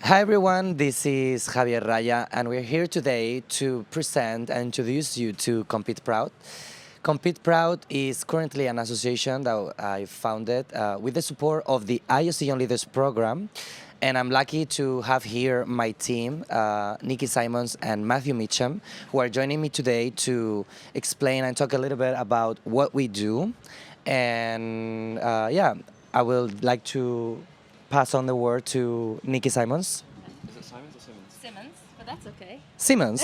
Hi everyone, this is Javier Raya, and we're here today to present and introduce you to Compete Proud. Compete Proud is currently an association that I founded with the support of the IOC Young Leaders program, and I'm lucky to have here my team, Nikki Symmons and Matthew Mitcham, who are joining me today to explain and talk a little bit about what we do. And I would like to pass on the word to Nikki Symmons. Is it Simons or Simmons? Simmons, but that's okay. Simmons,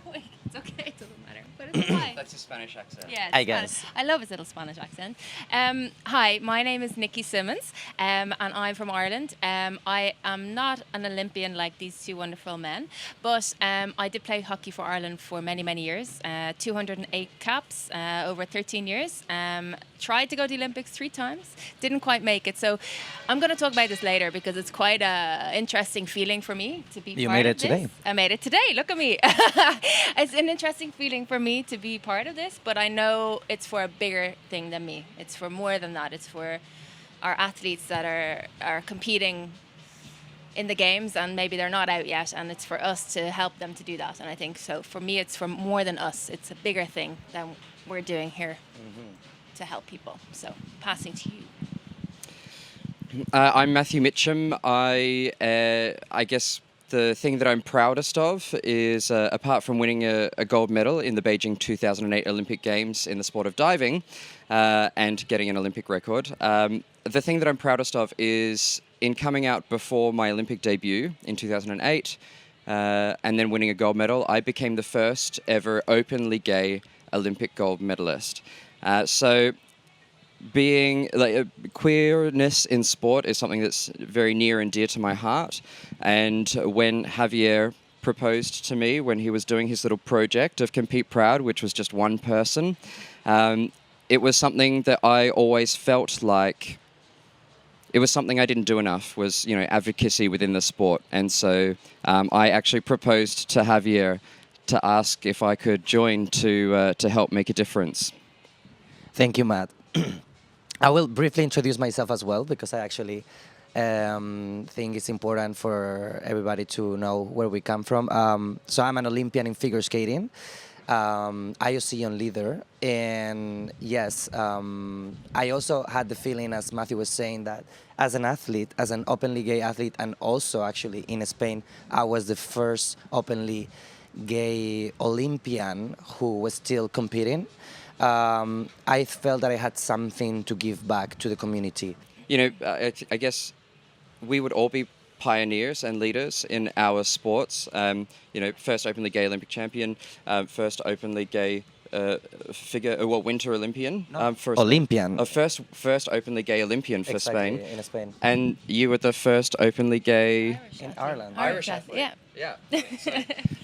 Wait, it's okay, it doesn't matter. But it's fine. That's a Spanish accent. Yeah, I it's guess. Spanish. I love his little Spanish accent. Hi, my name is Nikki Symmons, and I'm from Ireland. I am not an Olympian like these two wonderful men, but I did play hockey for Ireland for many, many years. 208 caps over 13 years. Tried to go to the Olympics 3 times, didn't quite make it. So I'm going to talk about this later because it's quite an interesting feeling for me to be You part made of it today. this. I made it today. Look at me. It's an interesting feeling for me to be part of this, but I know it's for a bigger thing than me. It's for more than that. It's for our athletes that are competing in the games and maybe they're not out yet, and it's for us to help them to do that. And I think so for me it's for more than us. It's a bigger thing than we're doing here to help people. So passing to you. I'm Matthew Mitcham. I guess the thing that I'm proudest of is, apart from winning a gold medal in the Beijing 2008 Olympic Games in the sport of diving and getting an Olympic record, the thing that I'm proudest of is in coming out before my Olympic debut in 2008 and then winning a gold medal, I became the first ever openly gay Olympic gold medalist. So being like queerness in sport is something that's very near and dear to my heart. And when Javier proposed to me when he was doing his little project of Compete Proud, which was just one person, it was something that I always felt like it was something I didn't do enough, was, advocacy within the sport. And so I actually proposed to Javier to ask if I could join to help make a difference. Thank you, Matt. I will briefly introduce myself as well because I actually think it's important for everybody to know where we come from. So I'm an Olympian in figure skating, IOC Young Leader, and yes, I also had the feeling, as Matthew was saying, that as an athlete, as an openly gay athlete, and also actually in Spain, I was the first openly gay Olympian who was still competing. I felt that I had something to give back to the community. I guess we would all be pioneers and leaders in our sports. First openly gay Olympic champion, first openly gay Winter Olympian. For Olympian. First openly gay Olympian for Exactly, Spain. in Spain. And you were the first openly gay... In Ireland. Irish athlete, Yeah.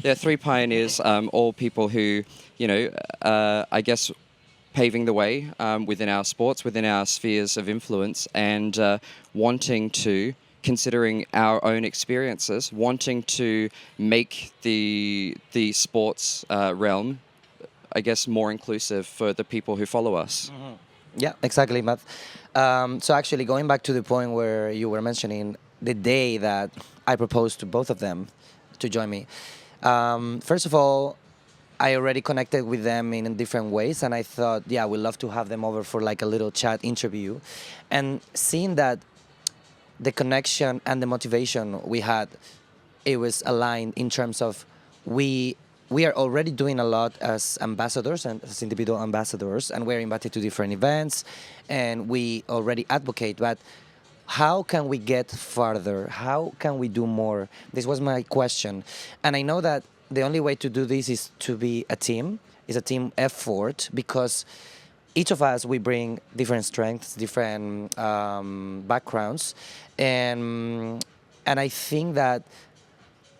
Yeah, 3 pioneers, all people who, I guess, paving the way within our sports, within our spheres of influence, and wanting to, considering our own experiences, wanting to make the sports realm, I guess, more inclusive for the people who follow us. Mm-hmm. Yeah, exactly, Matt. So actually, going back to the point where you were mentioning the day that I proposed to both of them to join me, first of all, I already connected with them in different ways, and I thought, yeah, we'd love to have them over for like a little chat interview. And seeing that the connection and the motivation we had, it was aligned in terms of we are already doing a lot as ambassadors and as individual ambassadors, and we're invited to different events, and we already advocate, but how can we get farther? How can we do more? This was my question. And I know that the only way to do this is to be a team, is a team effort, because each of us, we bring different strengths, different backgrounds, and I think that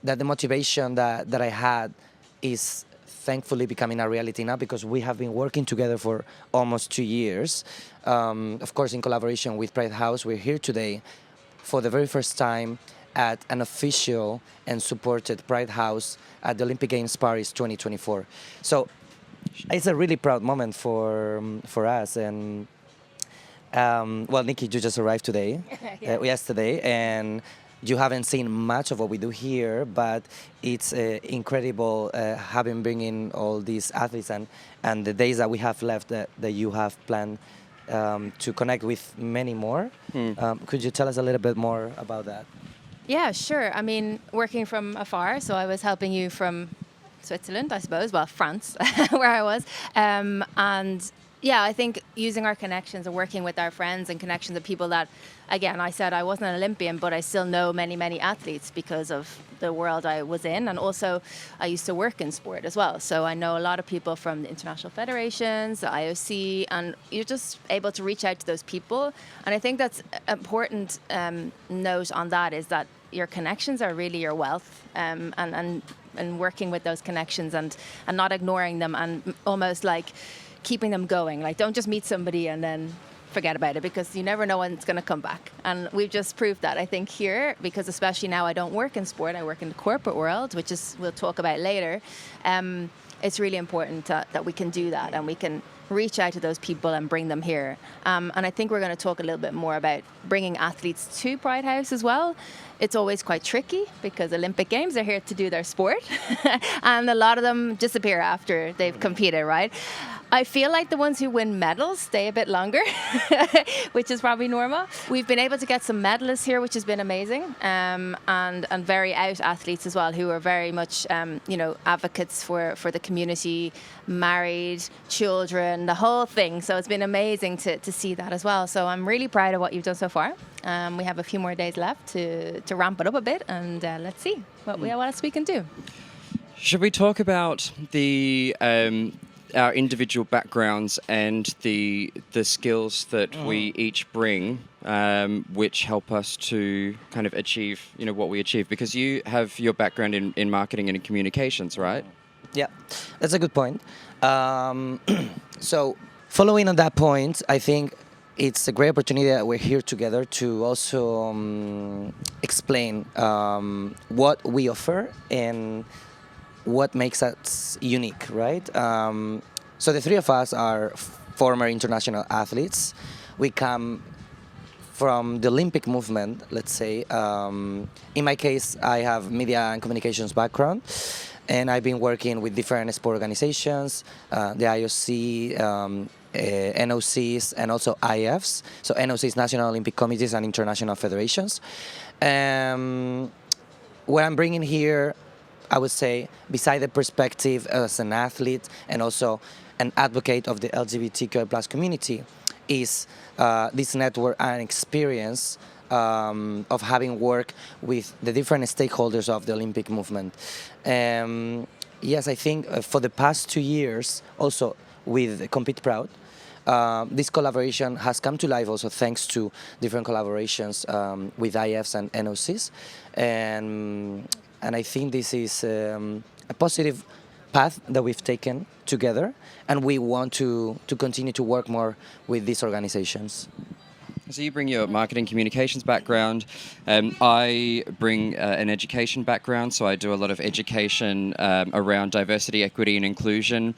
the motivation that I had is thankfully becoming a reality now, because we have been working together for almost 2 years. Of course, in collaboration with Pride House, we're here today for the very first time at an official and supported Pride House at the Olympic Games Paris 2024. So it's a really proud moment for us. And Nikki, you just arrived today, Yeah. yesterday, and you haven't seen much of what we do here, but it's incredible having bringing all these athletes and the days that we have left that you have planned to connect with many more. Could you tell us a little bit more about that? Yeah, sure. I mean, working from afar, so I was helping you from Switzerland, I suppose, well, France, where I was. And yeah, I think using our connections and working with our friends and connections of people that, again, I said I wasn't an Olympian, but I still know many, many athletes because of the world I was in. And also, I used to work in sport as well. So I know a lot of people from the international federations, the IOC, and you're just able to reach out to those people. And I think that's an important note on that is that your connections are really your wealth, and working with those connections and not ignoring them and almost like keeping them going. Like, don't just meet somebody and then forget about it, because you never know when it's going to come back. And we've just proved that, I think, here, because especially now I don't work in sport, I work in the corporate world, which is we'll talk about later. It's really important that we can do that and we can reach out to those people and bring them here. And I think we're going to talk a little bit more about bringing athletes to Pride House as well. It's always quite tricky because Olympic Games are here to do their sport and a lot of them disappear after they've competed, right? I feel like the ones who win medals stay a bit longer, which is probably normal. We've been able to get some medalists here, which has been amazing, and very out athletes as well, who are very much, advocates for the community, married, children, the whole thing. So it's been amazing to see that as well. So I'm really proud of what you've done so far. We have a few more days left to ramp it up a bit, and let's see what else we can do. Should we talk about the our individual backgrounds and the skills that we each bring, which help us to kind of achieve, what we achieve? Because you have your background in marketing and in communications, right? Yeah, that's a good point. So following on that point, I think it's a great opportunity that we're here together to also explain what we offer and what makes us unique, right? So the three of us are former international athletes. We come from the Olympic movement, let's say. In my case, I have media and communications background, and I've been working with different sport organizations, the IOC, NOCs, and also IFs. So NOCs, National Olympic Committees, and International Federations. What I'm bringing here, I would say, beside the perspective as an athlete and also an advocate of the LGBTIQ+ community, is this network and experience of having worked with the different stakeholders of the Olympic movement. Yes, I think for the past 2 years, also with Compete Proud, this collaboration has come to life also thanks to different collaborations with IFs and NOCs. And I think this is a positive path that we've taken together, and we want to continue to work more with these organizations. So you bring your marketing communications background. I bring an education background, so I do a lot of education around diversity, equity and inclusion,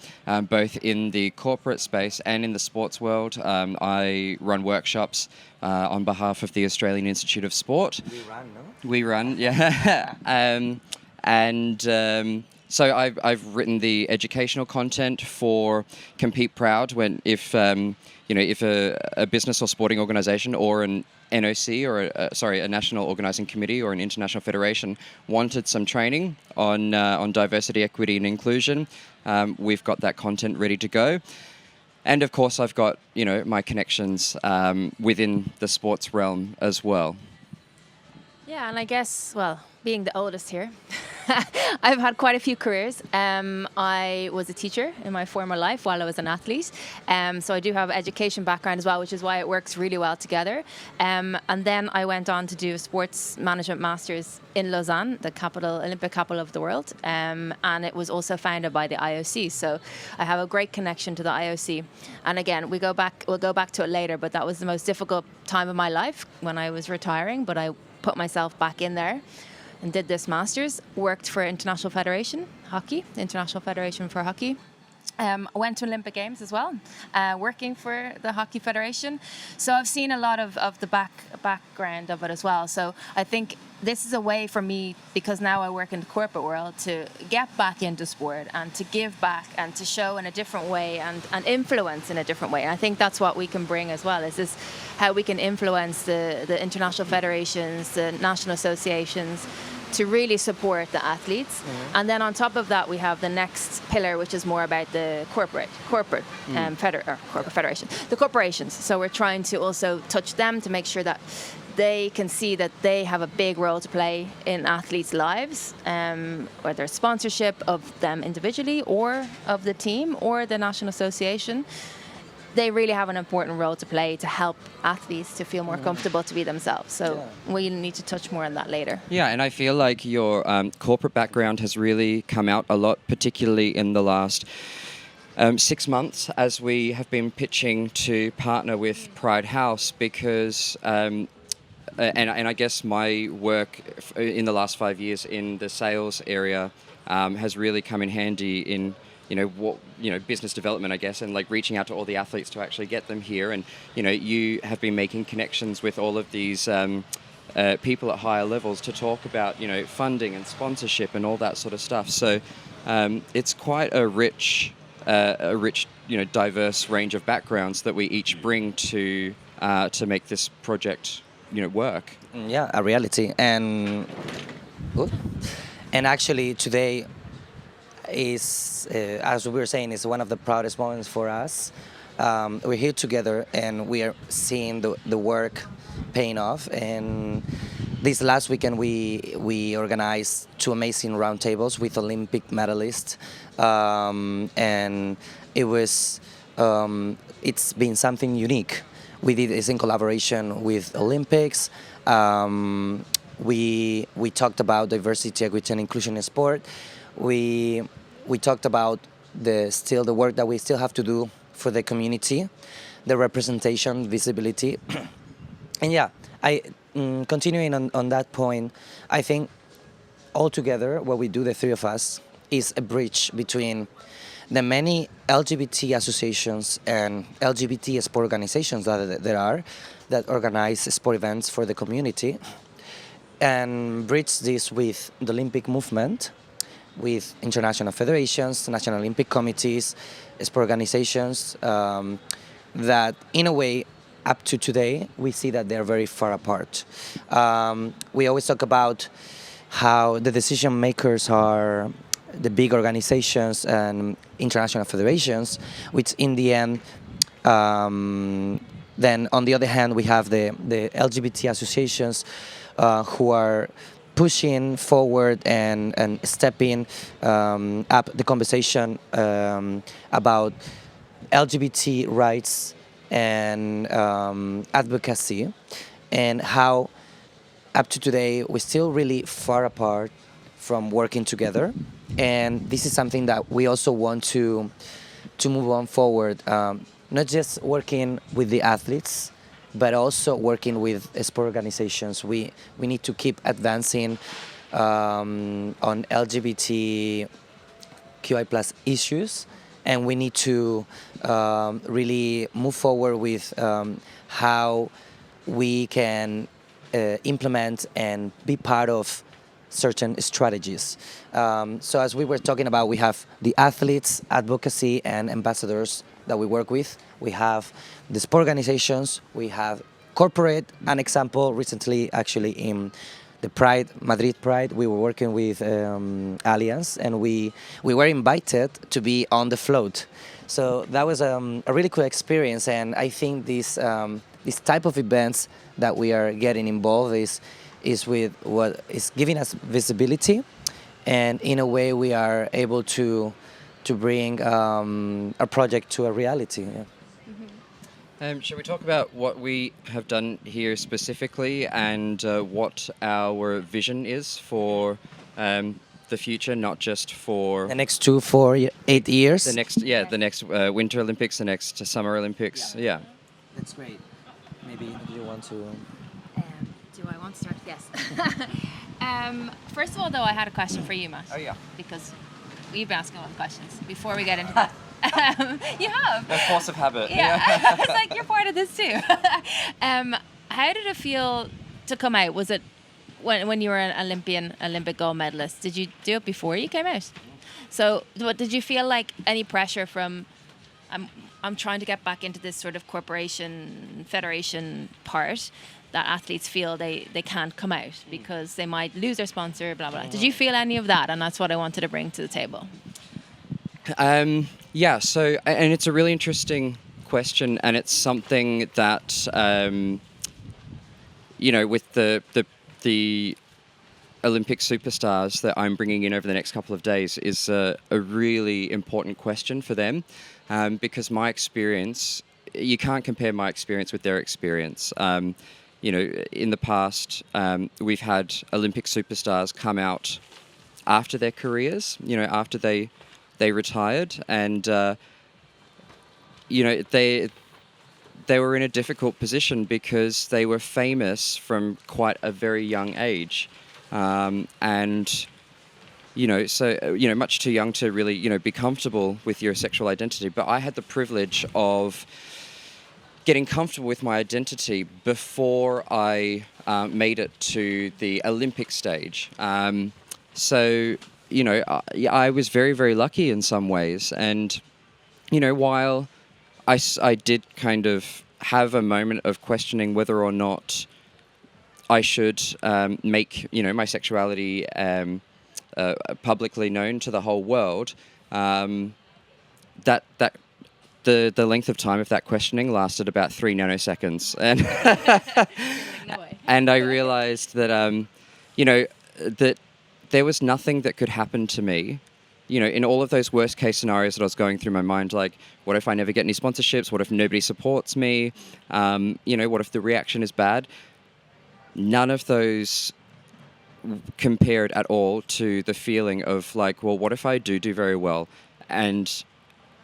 both in the corporate space and in the sports world. I run workshops on behalf of the Australian Institute of Sport. We run, no? We run, yeah. So I've written the educational content for Compete Proud if a business or sporting organisation or an NOC or a national organising committee or an international federation wanted some training on diversity, equity and inclusion, we've got that content ready to go. And of course, I've got my connections within the sports realm as well. Yeah, and I guess, well, being the oldest here, I've had quite a few careers. I was a teacher in my former life while I was an athlete. So I do have education background as well, which is why it works really well together. And then I went on to do a sports management master's in Lausanne, the Olympic capital of the world. And it was also founded by the IOC. So I have a great connection to the IOC. And again, we'll go back to it later, but that was the most difficult time of my life when I was retiring, but I put myself back in there and did this master's, worked for International Federation Hockey, International Federation for Hockey, I went to Olympic Games as well, working for the Hockey Federation. So I've seen a lot of the background of it as well. So I think this is a way for me, because now I work in the corporate world, to get back into sport and to give back and to show in a different way and influence in a different way. And I think that's what we can bring as well, is this how we can influence the international federations, the national associations, to really support the athletes. And then on top of that, we have the next pillar, which is more about the corporate federation, the corporations. So we're trying to also touch them to make sure that they can see that they have a big role to play in athletes' lives, whether it's sponsorship of them individually or of the team or the national association. They really have an important role to play to help athletes to feel more comfortable to be themselves. So we'll need to touch more on that later. Yeah, and I feel like your corporate background has really come out a lot, particularly in the last 6 months, as we have been pitching to partner with Pride House, because and I guess my work in the last 5 years in the sales area has really come in handy in business development, I guess, and like reaching out to all the athletes to actually get them here. And you have been making connections with all of these people at higher levels to talk about funding and sponsorship and all that sort of stuff. So it's quite a rich diverse range of backgrounds that we each bring to make this project work. Yeah, a reality. And actually today is, as we were saying, is one of the proudest moments for us. We're here together and we are seeing the work paying off. And this last weekend we organized 2 amazing roundtables with Olympic medalists, and it was it's been something unique. We did this in collaboration with Olympics. We talked about diversity, equity, and inclusion in sport. We talked about the work that we still have to do for the community, the representation, visibility, and continuing on that point, I think altogether what we do, the three of us, is a bridge between the many LGBT associations and LGBT sport organizations that there are that organize sport events for the community, and bridge this with the Olympic movement, with international federations, national Olympic committees, sport organizations, that in a way, up to today, we see that they're very far apart. We always talk about how the decision makers are the big organizations and international federations, which in the end, then on the other hand, we have the LGBT associations who are pushing forward and stepping up the conversation about LGBT rights and advocacy, and how up to today we're still really far apart from working together. And this is something that we also want to move on forward, not just working with the athletes, but also working with sport organizations. We need to keep advancing on LGBTQI+ issues, and we need to really move forward with how we can implement and be part of certain strategies. So as we were talking about, we have the athletes, advocacy, and ambassadors that we work with. We have the sport organizations, we have corporate. An example, recently actually in the Pride, Madrid Pride, we were working with Allianz, and we were invited to be on the float. So that was a really cool experience, and I think this type of events that we are getting involved is with what is giving us visibility, and in a way we are able to bring a project to a reality. Yeah. Shall we talk about what we have done here specifically, and what our vision is for the future, not just for the next 2, 4, 8 years? The next Winter Olympics, the next Summer Olympics. Yeah. That's great. Maybe you want to... Do I want to start? Yes. First of all, though, I had a question for you, Matt. Oh, yeah. Because we've been asking a lot of questions before we get into that. You have. A force of habit. Yeah. It's like you're part of this too. How did it feel to come out? Was it when you were an Olympic gold medalist? Did you do it before you came out? So, what did you feel like? Any pressure from? I'm trying to get back into this sort of corporation federation part that athletes feel they can't come out because they might lose their sponsor. Blah blah. Did you feel any of that? And that's what I wanted to bring to the table. Yeah. So, and it's a really interesting question, and it's something that with the Olympic superstars that I'm bringing in over the next couple of days is a really important question for them, because my experience, you can't compare my experience with their experience. In the past, we've had Olympic superstars come out after their careers, after they retired, and they were in a difficult position because they were famous from quite a very young age. Much too young to really, be comfortable with your sexual identity. But I had the privilege of getting comfortable with my identity before I made it to the Olympic stage. I was very, very lucky in some ways. And, while I did kind of have a moment of questioning whether or not I should make, my sexuality publicly known to the whole world. The length of time of that questioning lasted about 3 nanoseconds, and and I realized that that there was nothing that could happen to me. In all of those worst case scenarios that I was going through my mind, like, what if I never get any sponsorships? What if nobody supports me? What if the reaction is bad? None of those compared at all to the feeling of like, well, what if I do very well and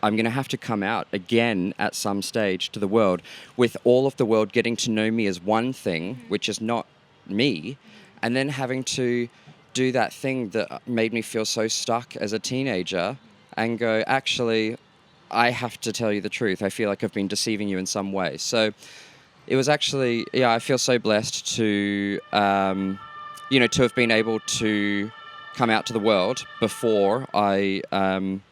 I'm going to have to come out again at some stage to the world, with all of the world getting to know me as one thing, which is not me, and then having to do that thing that made me feel so stuck as a teenager and go, actually, I have to tell you the truth. I feel like I've been deceiving you in some way. So it was actually, I feel so blessed to, to have been able to come out to the world before I,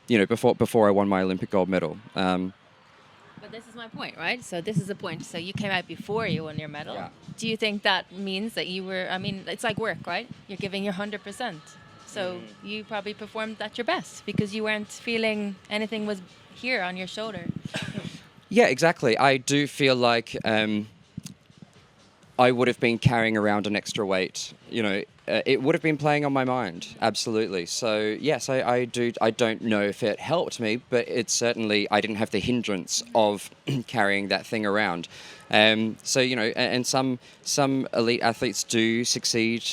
before I won my Olympic gold medal. But this is my point, right? So this is the point. So you came out before you won your medal. Yeah. Do you think that means that you were, it's like work, right? You're giving your 100%. So you probably performed at your best because you weren't feeling anything was here on your shoulder. Yeah, exactly. I do feel like I would have been carrying around an extra weight. It would have been playing on my mind. Absolutely. So yes, I do. I don't know if it helped me, but it certainly, I didn't have the hindrance of carrying that thing around. And some elite athletes do succeed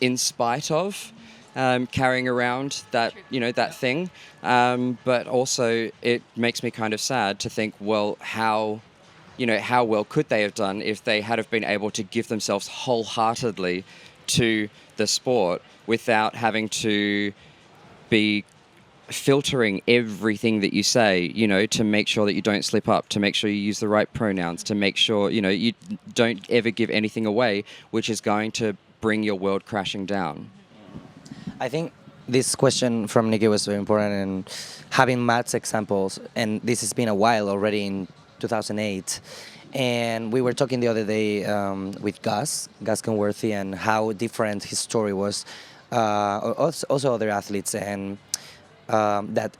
in spite of carrying around that that thing. But also it makes me kind of sad to think, well, how well could they have done if they had have been able to give themselves wholeheartedly to the sport without having to be filtering everything that you say, to make sure that you don't slip up, to make sure you use the right pronouns, to make sure, you don't ever give anything away, which is going to bring your world crashing down. I think this question from Nikki was very important, and having Matt's examples, and this has been a while already in 2008. And we were talking the other day with Gus Kenworthy, and how different his story was, also other athletes, and that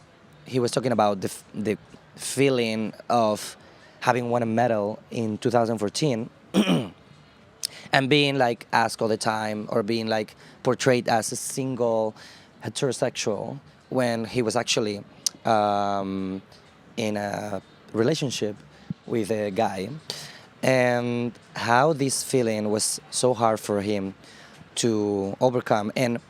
he was talking about the feeling of having won a medal in 2014 and being like asked all the time, or being like portrayed as a single heterosexual, when he was actually in a relationship with a guy, and how this feeling was so hard for him to overcome. And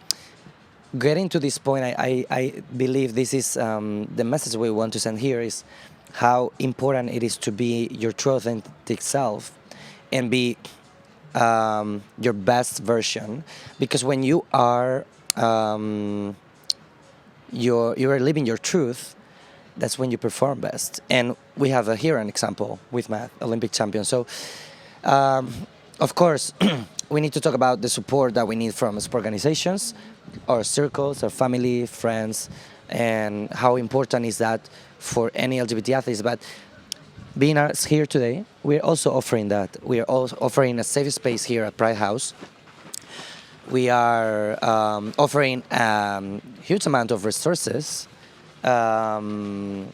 getting to this point, I believe this is the message we want to send here, is how important it is to be your true authentic self and be your best version, because when you are you are living your truth, that's when you perform best. And we have here an example with math, Olympic champion. So, of course, we need to talk about the support that we need from sport organizations, our circles, our family, friends, and how important is that for any LGBT athletes. But being us here today, we're also offering that. We are also offering a safe space here at Pride House. We are offering a huge amount of resources, and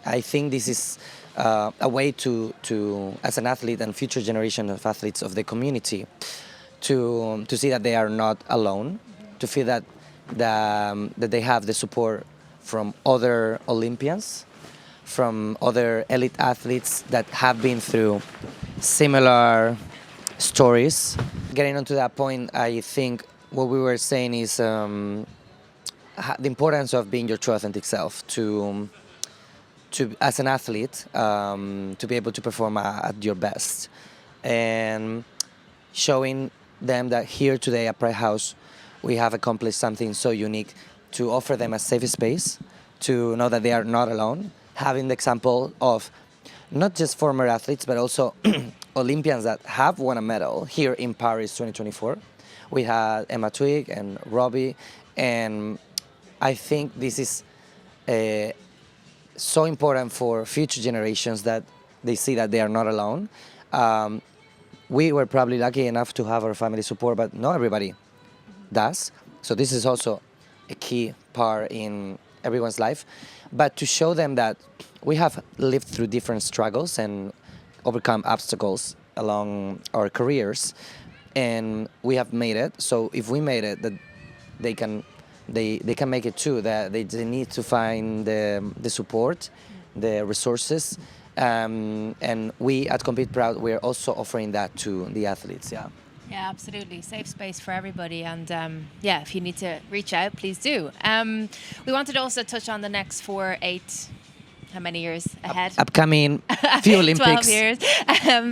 I think this is a way to, as an athlete and future generation of athletes of the community, to see that they are not alone, to feel that that they have the support from other Olympians, from other elite athletes that have been through similar stories. Getting onto that point, I think what we were saying is the importance of being your true authentic self to as an athlete to be able to perform at your best, and showing them that here today at Pride House we have accomplished something so unique, to offer them a safe space to know that they are not alone, having the example of not just former athletes but also Olympians that have won a medal here in Paris 2024. We had Emma Twigg and Robbie, and I think this is so important for future generations that they see that they are not alone. We were probably lucky enough to have our family support, but not everybody does. So this is also a key part in everyone's life. But to show them that we have lived through different struggles and overcome obstacles along our careers, and we have made it. So if we made it, that they can make it too. That they need to find the support, the resources, and we at Compete Proud, we're also offering that to the athletes. Yeah. Yeah, absolutely. Safe space for everybody. And yeah, if you need to reach out, please do. We wanted to also touch on the next 4, 8, how many years ahead? Upcoming few Olympics. 12 years.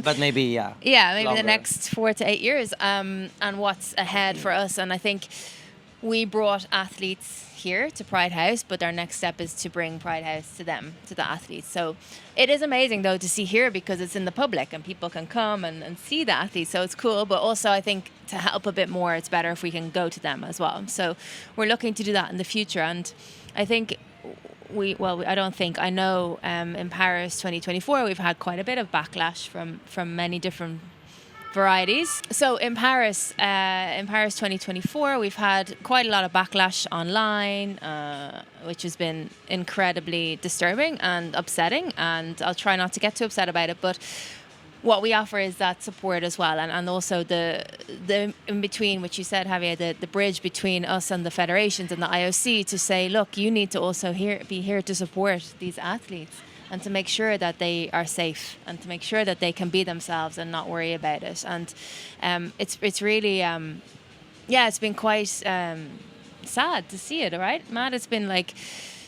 But maybe, yeah. Yeah, maybe longer. the next 4 to 8 years, and what's ahead for us. And I think we brought athletes here to Pride House, but our next step is to bring Pride House to them, to the athletes. So it is amazing though to see here, because it's in the public and people can come and see the athletes, so it's cool. But also I think to help a bit more, it's better if we can go to them as well. So we're looking to do that in the future. And I think I know in Paris 2024 we've had quite a bit of backlash from many different varieties. So in Paris 2024, we've had quite a lot of backlash online, which has been incredibly disturbing and upsetting. And I'll try not to get too upset about it, but what we offer is that support as well, and also the in between, which you said, Javier, the bridge between us and the federations and the IOC, to say, look, you need to also be here to support these athletes, and to make sure that they are safe, and to make sure that they can be themselves and not worry about it. And it's really, it's been quite sad to see it, right, Matt? It's been like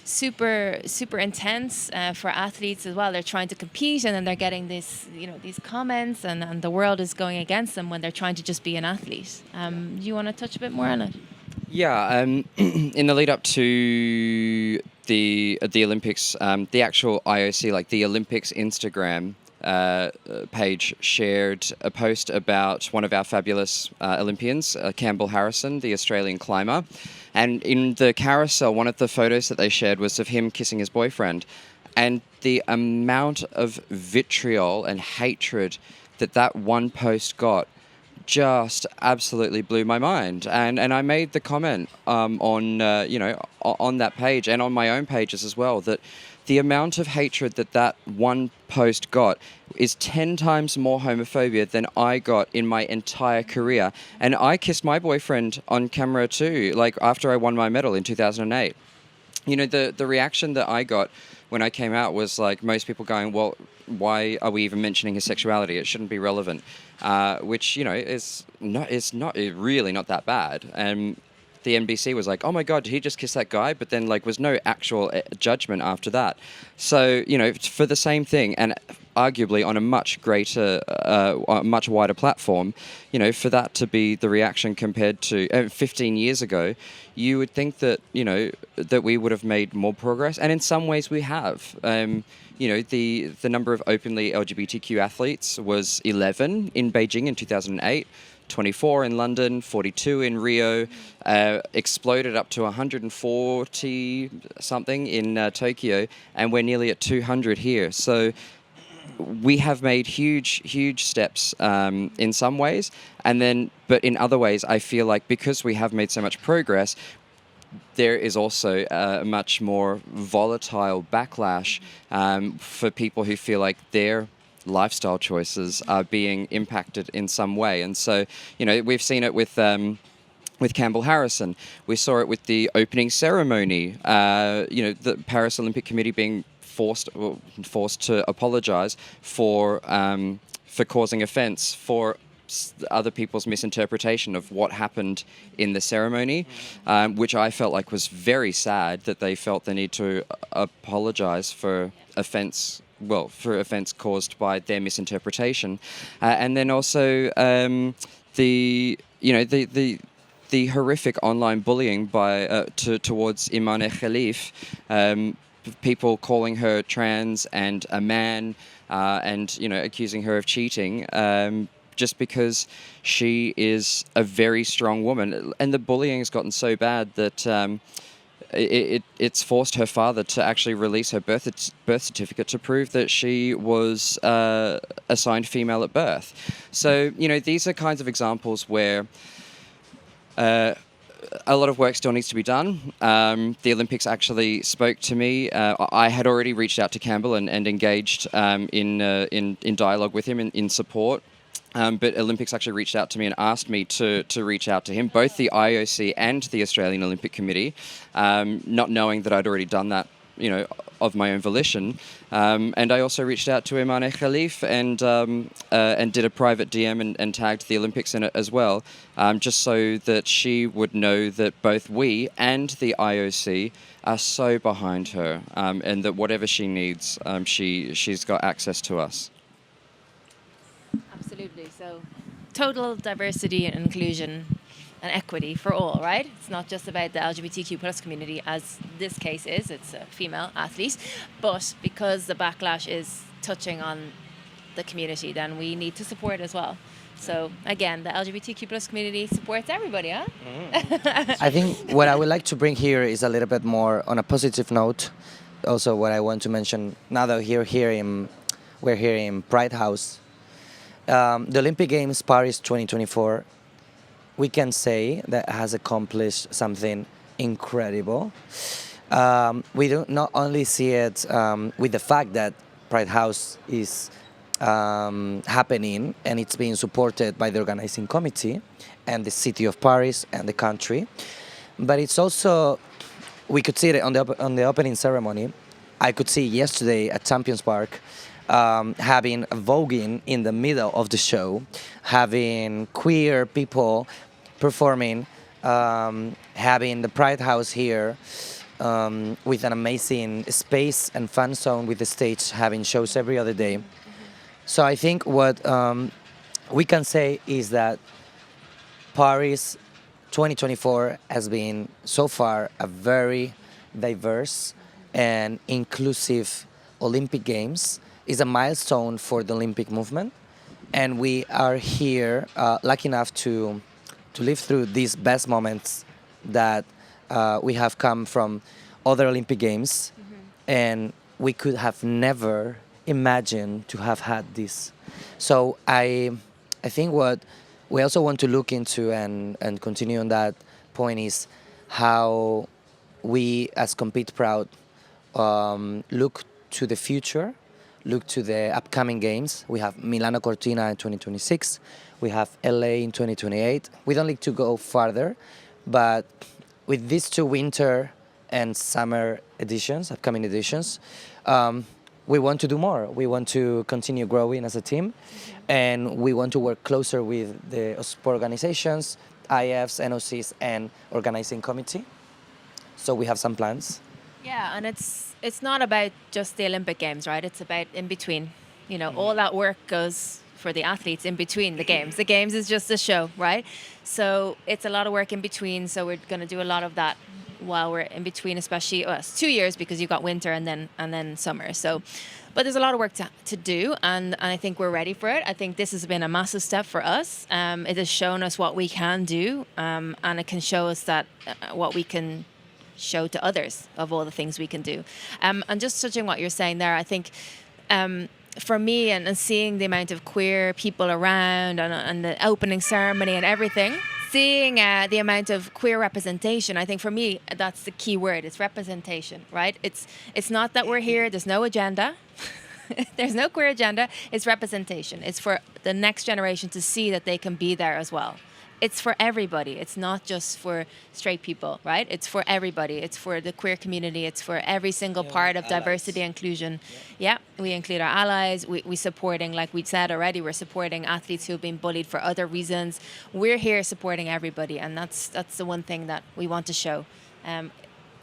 super intense for athletes as well. They're trying to compete, and then they're getting these comments, and the world is going against them when they're trying to just be an athlete. Do you want to touch a bit more on it? Yeah, in the lead up to the Olympics, the actual IOC, like the Olympics Instagram page, shared a post about one of our fabulous Olympians, Campbell Harrison, the Australian climber. And in the carousel, one of the photos that they shared was of him kissing his boyfriend. And the amount of vitriol and hatred that one post got just absolutely blew my mind. And I made the comment on that page, and on my own pages as well, that the amount of hatred that one post got is 10 times more homophobia than I got in my entire career. And I kissed my boyfriend on camera too, like after I won my medal in 2008. You know, the reaction that I got when I came out was like most people going, well, why are we even mentioning his sexuality? It shouldn't be relevant, which, is really not that bad. And the NBC was like, oh my God, did he just kiss that guy? But then was no actual judgment after that. So, for the same thing, and arguably on a much greater, much wider platform, for that to be the reaction compared to 15 years ago, you would think that, that we would have made more progress. And in some ways we have. The number of openly LGBTQ athletes was 11 in Beijing in 2008. 24 in London, 42 in Rio, exploded up to 140 something in Tokyo, and we're nearly at 200 here. So we have made huge steps in some ways, but in other ways, I feel like because we have made so much progress, there is also a much more volatile backlash for people who feel like their lifestyle choices are being impacted in some way. And so, we've seen it with Campbell Harrison. We saw it with the opening ceremony. The Paris Olympic Committee being forced to apologize for causing offence for other people's misinterpretation of what happened in the ceremony, which I felt like was very sad that they felt the need to apologize for offence caused by their misinterpretation, and then also the horrific online bullying towards Imane Khalif, people calling her trans and a man, and accusing her of cheating. Just because she is a very strong woman, and the bullying has gotten so bad that it's forced her father to actually release her birth certificate to prove that she was assigned female at birth. So, these are kinds of examples where a lot of work still needs to be done. The Olympics actually spoke to me. I had already reached out to Campbell and engaged in dialogue with him in support. But Olympics actually reached out to me and asked me to reach out to him, both the IOC and the Australian Olympic Committee, not knowing that I'd already done that, of my own volition. And I also reached out to Imane Khalif and did a private DM and tagged the Olympics in it as well, just so that she would know that both we and the IOC are so behind her, and that whatever she needs, she's got access to us. Absolutely. So, total diversity and inclusion and equity for all, right? It's not just about the LGBTQ plus community, as this case is. It's a female athlete, but because the backlash is touching on the community, then we need to support as well. So again, the LGBTQ plus community supports everybody, huh? I think what I would like to bring here is a little bit more on a positive note. Also, what I want to mention now that we're here in Pride House. The Olympic Games Paris 2024, we can say that has accomplished something incredible. We do not only see it with the fact that Pride House is happening and it's being supported by the organizing committee and the city of Paris and the country, but it's also, we could see it on the opening ceremony. I could see yesterday at Champions Park having voguing in the middle of the show, having queer people performing, having the Pride House here with an amazing space and fan zone with the stage, having shows every other day. So I think what we can say is that Paris 2024 has been so far a very diverse and inclusive Olympic Games. Is a milestone for the Olympic movement, and we are here lucky enough to live through these best moments that we have come from other Olympic Games, and we could have never imagined to have had this. So I think what we also want to look into and continue on that point is how we as Compete Proud look to the future, look to the upcoming games. We have Milano Cortina in 2026. We have LA in 2028. We don't need to go farther, but with these two winter and summer editions, upcoming editions, we want to do more. We want to continue growing as a team, and we want to work closer with the sport organizations, IFs, NOCs, and organizing committee. So we have some plans. Yeah, and it's not about just the Olympic Games, right? It's about in between. You know, all that work goes for the athletes in between the games. The games is just a show, right? So it's a lot of work in between. So we're going to do a lot of that while we're in between, especially it's 2 years because you've got winter and then summer. So, but there's a lot of work to do, and I think we're ready for it. I think this has been a massive step for us. It has shown us what we can do, and it can show us that what we can show to others of all the things we can do. And just touching what you're saying there, I think for me and seeing the amount of queer people around and the opening ceremony and everything, seeing the amount of queer representation, I think for me that's the key word. It's representation, right? It's not that we're here. There's no agenda. There's no queer agenda. It's representation. It's for the next generation to see that they can be there as well. It's for everybody. It's not just for straight people, right? It's for everybody. It's for the queer community. It's for every single part of diversity and inclusion. Yeah, we include our allies. We supporting, like we said already, we're supporting athletes who have been bullied for other reasons. We're here supporting everybody, and that's the one thing that we want to show.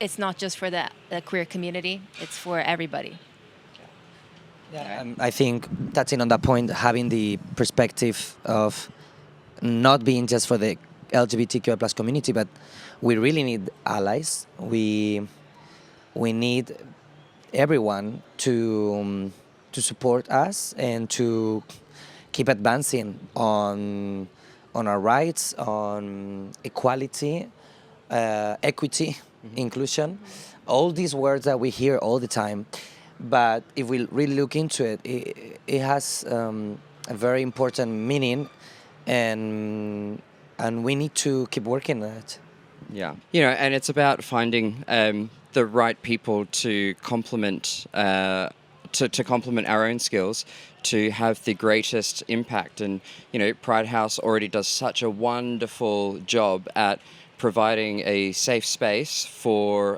It's not just for the queer community. It's for everybody. Yeah, I think touching on that point, having the perspective of not being just for the LGBTQI plus community, but we really need allies. We need everyone to support us and to keep advancing on our rights, on equality, equity, inclusion, all these words that we hear all the time. But if we really look into it, it has a very important meaning. And we need to keep working on it. Yeah, and it's about finding the right people to complement to complement our own skills to have the greatest impact. And Pride House already does such a wonderful job at providing a safe space for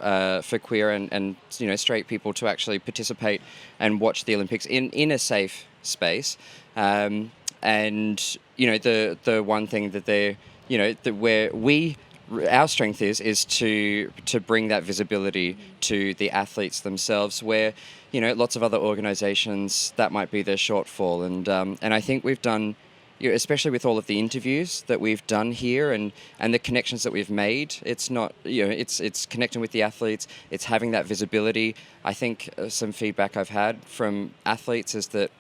queer and straight people to actually participate and watch the Olympics in a safe space. And the one thing that they're that where our strength is to bring that visibility to the athletes themselves, where lots of other organizations that might be their shortfall. And I think we've done, especially with all of the interviews that we've done here and the connections that we've made, it's not it's connecting with the athletes, it's having that visibility. I think some feedback I've had from athletes is that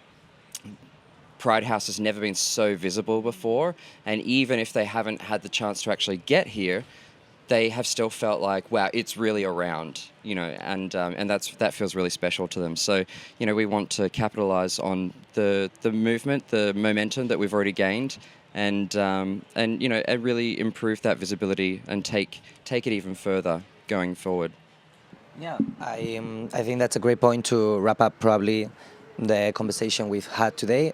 Pride House has never been so visible before, and even if they haven't had the chance to actually get here, they have still felt like, wow, it's really around, and that feels really special to them. So, we want to capitalize on the movement, the momentum that we've already gained, and really improve that visibility and take it even further going forward. Yeah, I think that's a great point to wrap up probably the conversation we've had today.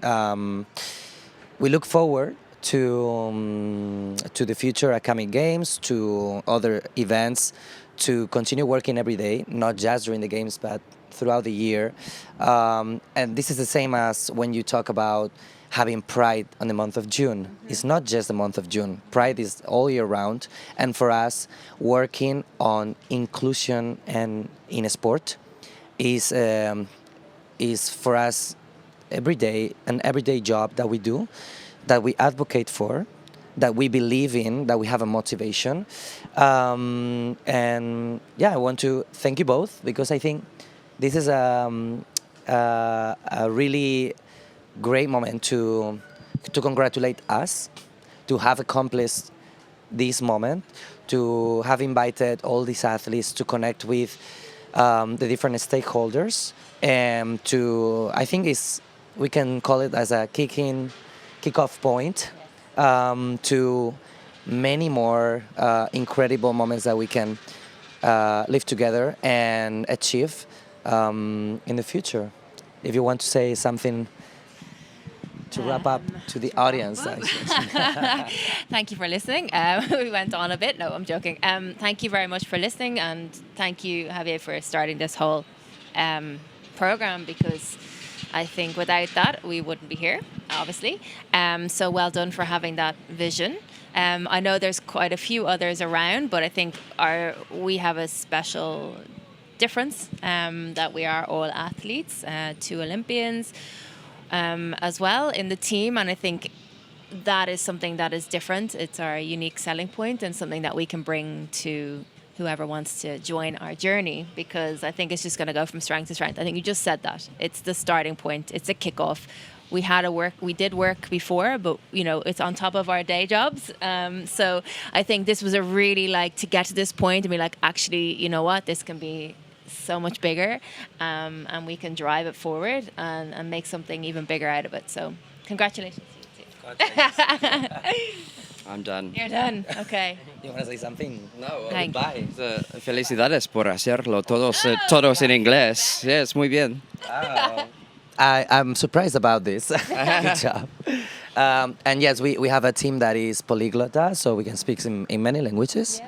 We look forward to the future upcoming games, to other events, to continue working every day, not just during the games, but throughout the year. And this is the same as when you talk about having Pride on the month of June. Mm-hmm. It's not just the month of June. Pride is all year round. And for us, working on inclusion and in sport is for us an everyday job that we do, that we advocate for, that we believe in, that we have a motivation. And yeah, I want to thank you both, because I think this is a really great moment to congratulate us, to have accomplished this moment, to have invited all these athletes to connect with the different stakeholders, and I think we can call it as a kickoff point to many more incredible moments that we can live together and achieve in the future. If you want to say something to wrap up to the audience. Thank you for listening. We went on a bit. No, I'm joking. Thank you very much for listening, and thank you, Javier, for starting this whole program, because I think without that we wouldn't be here, obviously. So well done for having that vision. I know there's quite a few others around, but I think we have a special difference, that we are all athletes, 2 Olympians. as well in the team, and I think that is something that is different. It's our unique selling point and something that we can bring to whoever wants to join our journey, because I think it's just going to go from strength to strength. I think you just said that. It's the starting point. It's a kickoff. We did work before, but it's on top of our day jobs. So I think this was a really to get to this point and be like, actually, you know what, this can be so much bigger, and we can drive it forward and make something even bigger out of it. So congratulations. I'm done. You're done. Okay. You want to say something? No, Thank goodbye. Felicidades por hacerlo todos en inglés. Yes, muy bien. I'm surprised about this. Good job. And yes, we have a team that is polyglota, so we can speak in many languages.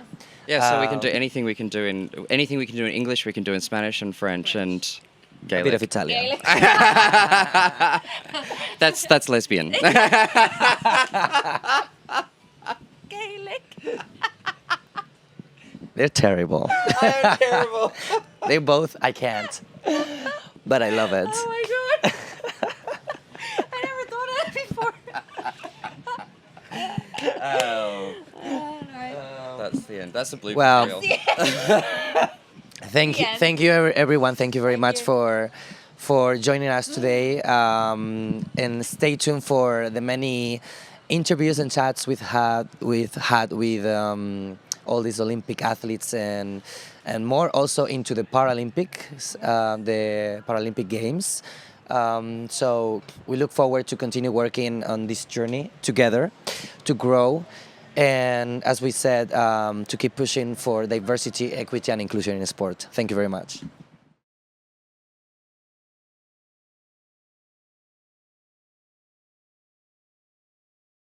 Yeah, so we can do anything we can do in English, we can do in Spanish and French and A Gaelic. bit of Italian. That's lesbian. Gaelic. They're terrible. I'm terrible. They both, I can't. But I love it. Oh my god. I never thought of that before. That's the end. That's the blooper Well, reel. Thank you, everyone. Thank you very much for joining us today. And stay tuned for the many interviews and chats we've had with all these Olympic athletes and more also into the the Paralympic Games. So we look forward to continue working on this journey together, to grow, and as we said, to keep pushing for diversity, equity, and inclusion in sport. Thank you very much.